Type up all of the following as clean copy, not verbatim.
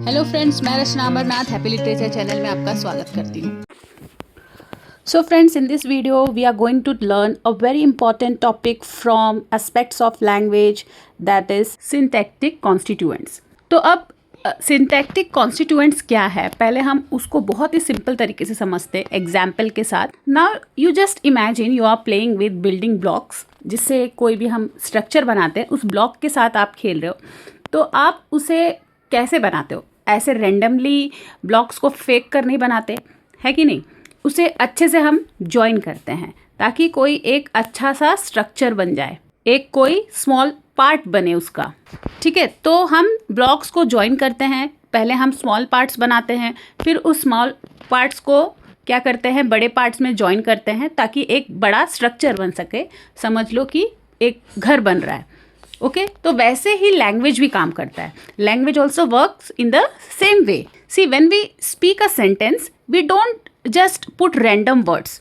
Hello friends, मैं रचना Amarnath happy literature channel में आपका स्वागत करती हूँ। So friends, in this video we are going to learn a very important topic from aspects of language, that is syntactic constituents. तो अब syntactic constituents क्या है, पहले हम उसको बहुत ही सिंपल तरीके से समझते हैं एग्जाम्पल के साथ. Now you just imagine you are playing with building blocks, जिससे कोई भी हम स्ट्रक्चर बनाते हैं, उस ब्लॉक के साथ आप खेल रहे हो. तो आप उसे कैसे बनाते हो? ऐसे रेंडमली ब्लॉक्स को फेंक कर नहीं बनाते, है कि नहीं. उसे अच्छे से हम ज्वाइन करते हैं ताकि कोई एक अच्छा सा स्ट्रक्चर बन जाए, एक कोई स्मॉल पार्ट बने उसका. ठीक है, तो हम ब्लॉक्स को ज्वाइन करते हैं. पहले हम स्मॉल पार्ट्स बनाते हैं, फिर उस स्मॉल पार्ट्स को क्या करते हैं, बड़े पार्ट्स में ज्वाइन करते हैं ताकि एक बड़ा स्ट्रक्चर बन सके. समझ लो कि एक घर बन रहा है. ओके, तो वैसे ही लैंग्वेज भी काम करता है. Language also works in the same way. See, when we speak a sentence, we don't just put random words.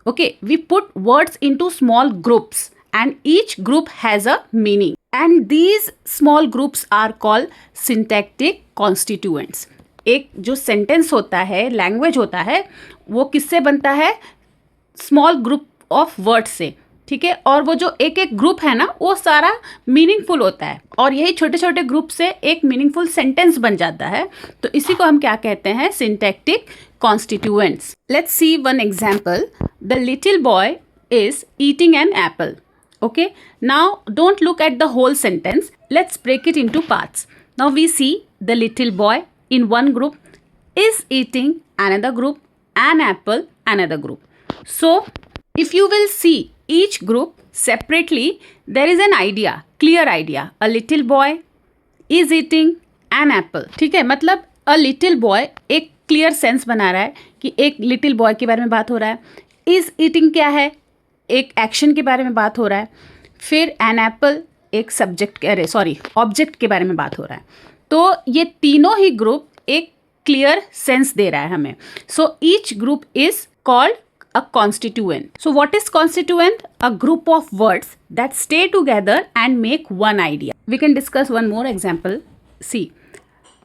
Okay, we put words into small groups and each group has a meaning, and these small groups are called syntactic constituents. एक जो sentence होता है, language होता है, वो किससे बनता है? स्मॉल ग्रुप ऑफ वर्ड्स से. ठीक है, और वो जो एक एक ग्रुप है ना, वो सारा मीनिंगफुल होता है, और यही छोटे छोटे ग्रुप से एक मीनिंगफुल सेंटेंस बन जाता है. तो इसी को हम क्या कहते हैं? Syntactic constituents. Let's see one example. The little boy is eating an apple. Okay, now don't look at the whole sentence. Let's break it into parts. Now we see the little boy in one group is eating another group, an apple another group. So if you will see each group separately, there is an idea, clear idea. A little boy is eating an apple. ठीक है, मतलब a little boy एक clear sense बना रहा है कि एक little boy के बारे में बात हो रहा है. is eating क्या है? एक action के बारे में बात हो रहा है. फिर an apple एक subject, अरे सॉरी, object के बारे में बात हो रहा है. तो ये तीनों ही ग्रुप एक क्लियर सेंस दे रहा है हमें. So each group is called a constituent. So what is constituent? A group of words that stay together and make one idea. We can discuss one more example. See,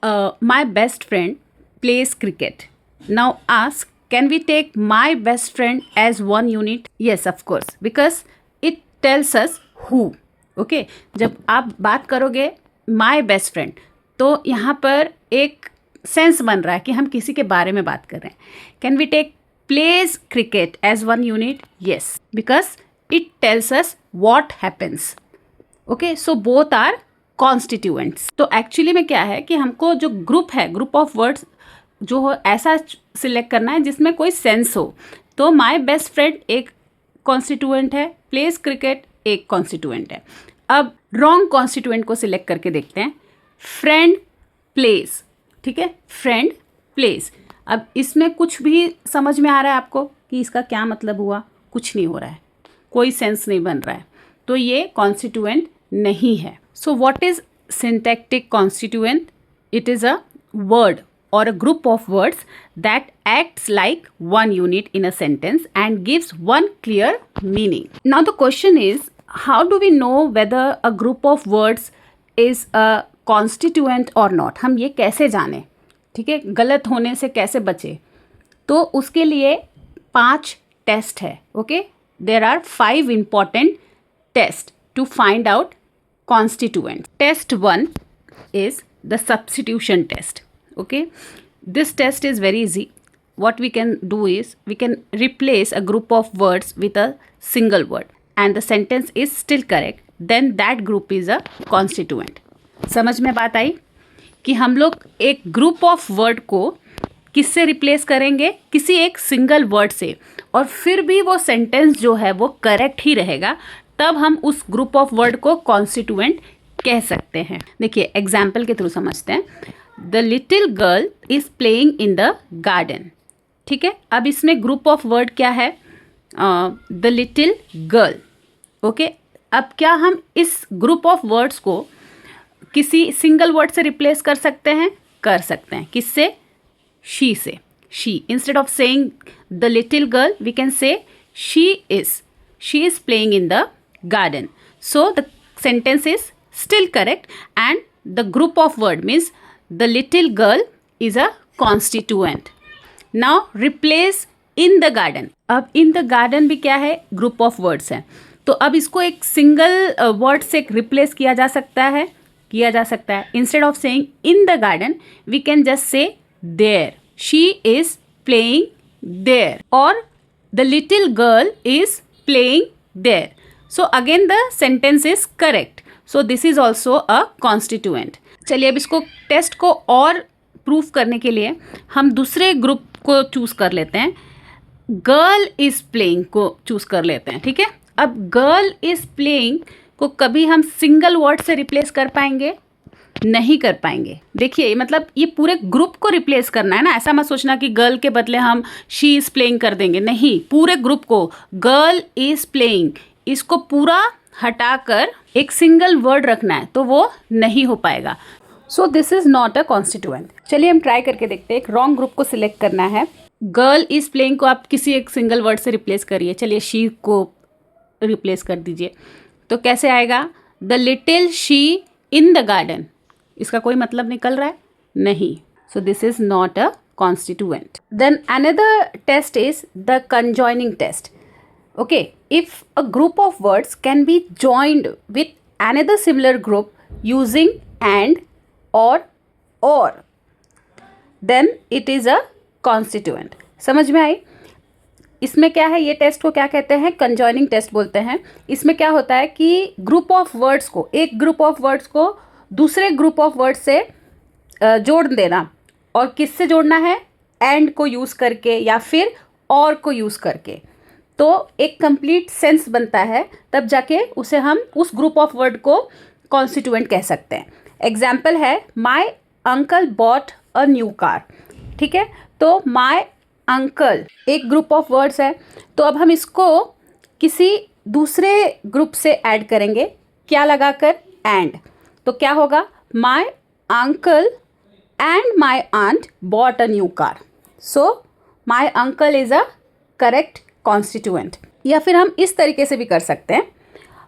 my best friend plays cricket. Now ask, can we take my best friend as one unit? Yes, of course, because it tells us who. Okay, जब आप बात करोगे माई best friend, तो यहाँ पर एक sense बन रहा है कि हम किसी के बारे में बात कर रहे हैं. Can we take plays cricket as one unit? Yes, because it tells us what happens. Okay, so both are constituents. तो एक्चुअली में क्या है कि हमको जो ग्रुप है, ग्रुप ऑफ वर्ड्स जो हो, ऐसा सिलेक्ट करना है जिसमें कोई सेंस हो. तो माई बेस्ट फ्रेंड एक कॉन्स्टिट्यूएंट है, प्लेज क्रिकेट एक कॉन्स्टिट्यूएंट है. अब रॉन्ग कॉन्स्टिट्यूएंट को सिलेक्ट करके देखते हैं. Friend place. ठीक है, फ्रेंड प्लेस. अब इसमें कुछ भी समझ में आ रहा है आपको कि इसका क्या मतलब हुआ? कुछ नहीं हो रहा है, कोई सेंस नहीं बन रहा है, तो ये कॉन्स्टिट्यूएंट नहीं है. सो what is syntactic constituent? It is a word or a group of words that acts like one unit in a sentence and gives one clear meaning. Now the question is, how do we know whether a group of words is a constituent or not? हम ये कैसे जाने? ठीक है, गलत होने से कैसे बचे? तो उसके लिए 5 टेस्ट है. Okay, there are 5 important tests to find out constituent. Test 1 is the substitution test. Okay, this test is very easy. What we can do is we can replace a group of words with a single word and the sentence is still correct, then that group is a constituent. समझ में बात आई कि हम लोग एक group of word को किससे replace करेंगे? किसी एक सिंगल वर्ड से, और फिर भी वो सेंटेंस जो है वो करेक्ट ही रहेगा, तब हम उस ग्रुप ऑफ वर्ड को कॉन्स्टिट्यूएंट कह सकते हैं. देखिए एग्जाम्पल के थ्रू समझते हैं. The little girl is playing in the garden. ठीक है, अब इसमें ग्रुप ऑफ वर्ड क्या है? The little girl. ओके, अब क्या हम इस ग्रुप ऑफ वर्ड्स को किसी सिंगल वर्ड से रिप्लेस कर सकते हैं? कर सकते हैं. किससे? शी से. She, instead of saying the little girl we can say she is playing in the garden. So the sentence is still correct and the group of word means the little girl is a constituent. Now replace in the garden. अब in the garden भी क्या है, group of words है. तो अब इसको एक single word से रिप्लेस किया जा सकता है. Instead of saying in the garden we can just say there. She is playing there और the little girl is playing there. So again the sentence is correct. So this is also a constituent. चलिए अब इसको test को और proof करने के लिए हम दूसरे ग्रुप को चूज कर लेते हैं. गर्ल इज प्लेइंग को चूज कर लेते हैं. ठीक है, अब गर्ल इज प्लेइंग को कभी हम सिंगल वर्ड से रिप्लेस कर पाएंगे? नहीं कर पाएंगे. देखिए मतलब ये पूरे ग्रुप को रिप्लेस करना है ना. ऐसा मत सोचना कि गर्ल के बदले हम शी इज प्लेइंग कर देंगे. नहीं, पूरे ग्रुप को गर्ल इज प्लेइंग इसको पूरा हटाकर एक सिंगल वर्ड रखना है तो वो नहीं हो पाएगा. सो this is not a constituent. चलिए हम ट्राई करके देखते हैं. एक रॉन्ग ग्रुप को सिलेक्ट करना है. गर्ल इज प्लेइंग को आप किसी एक सिंगल वर्ड से रिप्लेस करिए. चलिए शी को रिप्लेस कर दीजिए. तो कैसे आएगा? The little she in the garden. इसका कोई मतलब निकल रहा है? नहीं. So this is not a constituent. Then another test is the conjoining test. Okay, if a group of words can be joined with another similar group using and or then it is a constituent. समझ में आई? इसमें क्या है, ये test को क्या कहते हैं? कंजॉइनिंग टेस्ट बोलते हैं. इसमें क्या होता है कि ग्रुप ऑफ वर्ड्स को, एक ग्रुप ऑफ वर्ड्स को दूसरे ग्रुप ऑफ वर्ड्स से जोड़ देना. और किससे जोड़ना है? एंड को यूज़ करके या फिर और को यूज़ करके. तो एक कंप्लीट सेंस बनता है, तब जाके उसे हम उस ग्रुप ऑफ वर्ड को कॉन्स्टिट्यूएंट कह सकते हैं. एग्जाम्पल है my uncle bot a new car. ठीक है, तो माई अंकल एक ग्रुप ऑफ वर्ड्स है. तो अब हम इसको किसी दूसरे ग्रुप से ऐड करेंगे. क्या लगाकर? एंड. तो क्या होगा? My uncle and my aunt bought a new car. So my uncle is a correct constituent. या फिर हम इस तरीके से भी कर सकते हैं.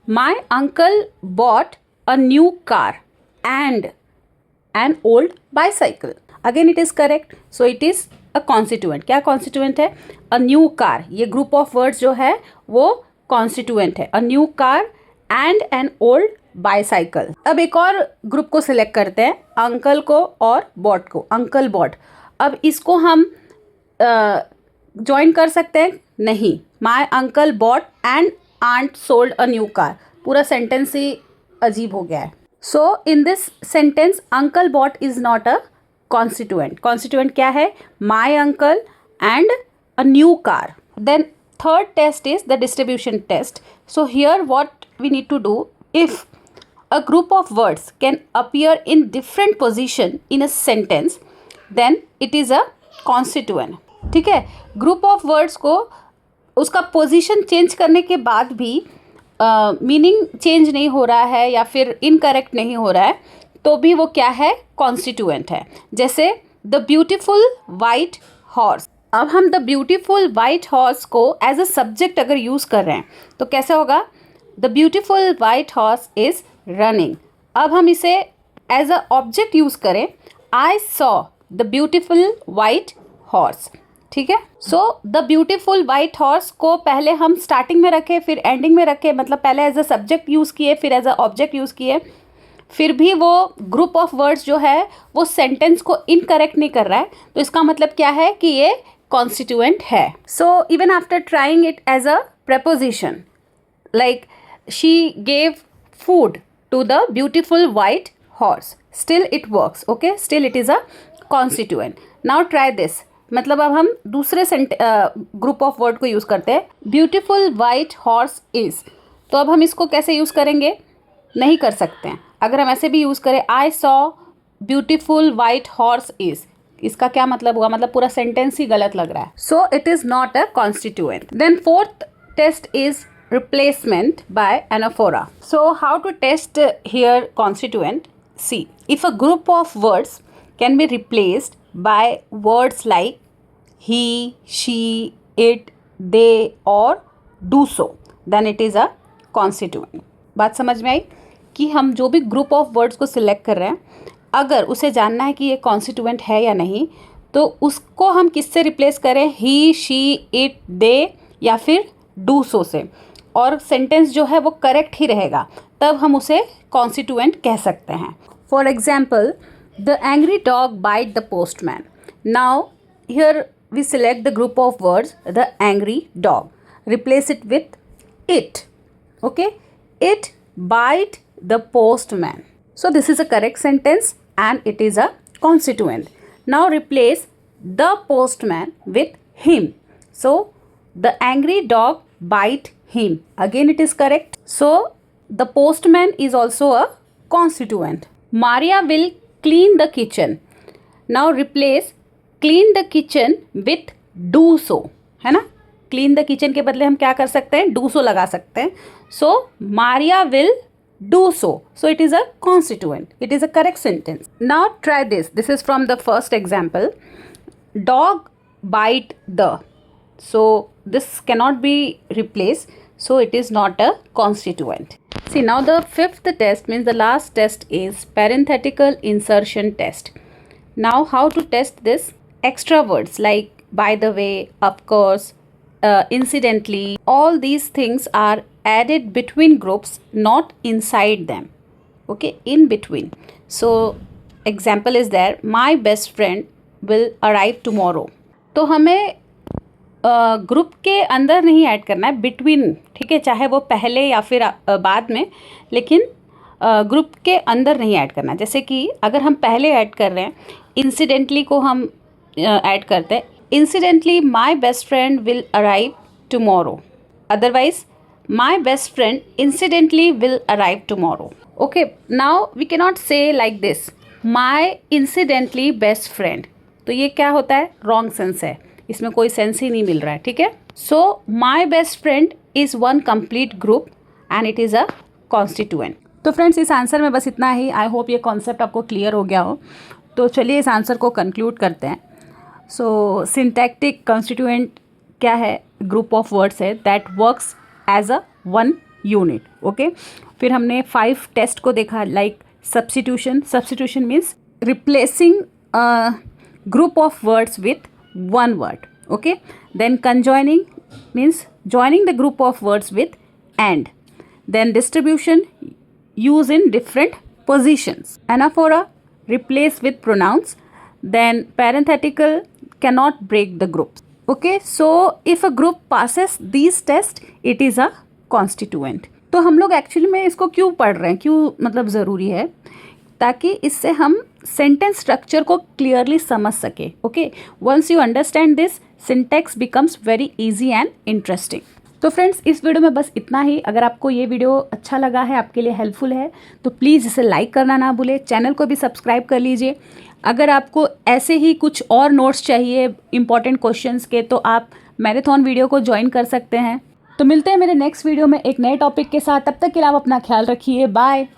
माई uncle bot a new car and an old bicycle. Again it is correct. So it is a constituent. क्या कॉन्स्टिट्यूएंट है? अ न्यू कार. ये ग्रुप ऑफ वर्ड्स जो है वो कॉन्स्टिट्यूएंट है. अ new car and an old bicycle. अब एक और ग्रुप को सिलेक्ट करते हैं, अंकल को और बॉट को. Uncle bought. अब इसको हम ज्वाइन कर सकते हैं? नहीं. My uncle bought and aunt sold a new car. पूरा सेंटेंस ही अजीब हो गया है. So in this sentence uncle bought is not a constituent. Constituent क्या है? My uncle and a new car. Then third test is the distribution test. So here what we need to do, if a group of words can appear in different position in a sentence then it is a constituent. ठीक है, group of words को उसका position change करने के बाद भी meaning change नहीं हो रहा है या फिर इनकरेक्ट नहीं हो रहा है तो भी वो क्या है? कॉन्स्टिट्यूएंट है. जैसे द ब्यूटीफुल वाइट हॉर्स. अब हम द ब्यूटीफुल वाइट हॉर्स को एज अ सब्जेक्ट अगर यूज़ कर रहे हैं तो कैसे होगा? The beautiful white horse is running. अब हम इसे एज अ ऑब्जेक्ट यूज़ करें. I saw the beautiful white horse. ठीक है, so the beautiful white horse को पहले हम स्टार्टिंग में रखें फिर एंडिंग में रखें, मतलब पहले एज अ सब्जेक्ट यूज़ किए फिर एज अ ऑब्जेक्ट यूज़ किए, फिर भी वो ग्रुप ऑफ वर्ड्स जो है वो सेंटेंस को इनकरेक्ट नहीं कर रहा है. तो इसका मतलब क्या है कि ये कॉन्स्टिट्यूएंट है. So even after trying it as a preposition like she gave food to the beautiful white horse, still it works. Okay, still it is a constituent. Now try this. मतलब अब हम दूसरे ग्रुप ऑफ वर्ड को use करते हैं. Beautiful white horse is. तो अब हम इसको कैसे यूज़ करेंगे? नहीं कर सकते हैं. अगर हम ऐसे भी यूज़ करें I saw beautiful white horse is, इसका क्या मतलब हुआ? मतलब पूरा सेंटेंस ही गलत लग रहा है. So it is not a constituent. Then fourth test is replacement by anaphora. So how to test here constituent? See, if a group of words can be replaced by words like he, she, it, they or do so, then it is a constituent. बात समझ में आई कि हम जो भी group of words को select कर रहे हैं अगर उसे जानना है कि ये कॉन्स्टिट्यूएंट है या नहीं, तो उसको हम किससे रिप्लेस करें, ही, शी, इट, दे या फिर डू सो से, और सेंटेंस जो है वो करेक्ट ही रहेगा, तब हम उसे कॉन्स्टिट्यूएंट कह सकते हैं. For example, the angry dog bite the postman. Now here we select the group of words the angry dog, replace it with it. Okay, it bite the postman. So this is a correct sentence and it is a constituent. Now replace the postman with him. So the angry dog bite him, again it is correct. So the postman is also a constituent. Maria will clean the kitchen. Now replace clean the kitchen with do so, है ना. Clean the kitchen के बदले हम क्या कर सकते हैं, do so लगा सकते हैं. So Maria will do so. So it is a constituent. It is a correct sentence. Now try this. This is from the first example. Dog bite the. So this cannot be replace. So it is not a constituent. See, now the fifth test, means the last test, is parenthetical insertion test. Now how to test this? Extra words like by the way, of course, incidentally, all these things are added between groups, not inside them. Okay, in between. So example is there, my best friend will arrive tomorrow. तो हमें group के अंदर नहीं add करना है, between. ठीक है, चाहे वो पहले या फिर बाद में, लेकिन ग्रुप के अंदर नहीं ऐड करना. जैसे कि अगर हम पहले ऐड कर रहे हैं, इंसिडेंटली को हम ऐड करते हैं. Incidentally my best friend will arrive tomorrow. Otherwise my best friend incidentally will arrive tomorrow. Okay, now we can not say like this, my incidentally best friend. तो ये क्या होता है, रॉन्ग सेंस है, इसमें कोई सेंस ही नहीं मिल रहा है. ठीक है. So my best friend is one complete group and it is a constituent. तो फ्रेंड्स, इस आंसर में बस इतना ही. आई होप ये कॉन्सेप्ट आपको क्लियर हो गया हो. तो चलिए इस आंसर को कंक्लूड करते हैं. सो सिंटैक्टिक कॉन्स्टिट्यूएंट क्या है, ग्रुप ऑफ वर्ड्स है that works as a one unit. Okay, फिर हमने 5 टेस्ट को देखा, like substitution. Substitution means replacing group of words with one word. Okay, then conjoining means joining the group of words with and. Then distribution, use in different positions. Anaphora, replace with pronouns. Then parenthetical, cannot break the group. Okay, so if a group passes these tests, it is a constituent. तो हम लोग actually में इसको क्यों पढ़ रहे हैं, क्यों मतलब ज़रूरी है, ताकि इससे हम सेंटेंस स्ट्रक्चर को क्लियरली समझ सके. Okay, once you understand this, syntax becomes very easy and interesting. तो फ्रेंड्स, इस वीडियो में बस इतना ही. अगर आपको ये वीडियो अच्छा लगा है, आपके लिए हेल्पफुल है, तो प्लीज़ इसे लाइक करना ना भूलें. चैनल को भी सब्सक्राइब कर लीजिए. अगर आपको ऐसे ही कुछ और नोट्स चाहिए इंपॉर्टेंट क्वेश्चंस के, तो आप मैराथन वीडियो को ज्वाइन कर सकते हैं. तो मिलते हैं मेरे नेक्स्ट वीडियो में एक नए टॉपिक के साथ. तब तक के लिए आप अपना ख्याल रखिए. बाय.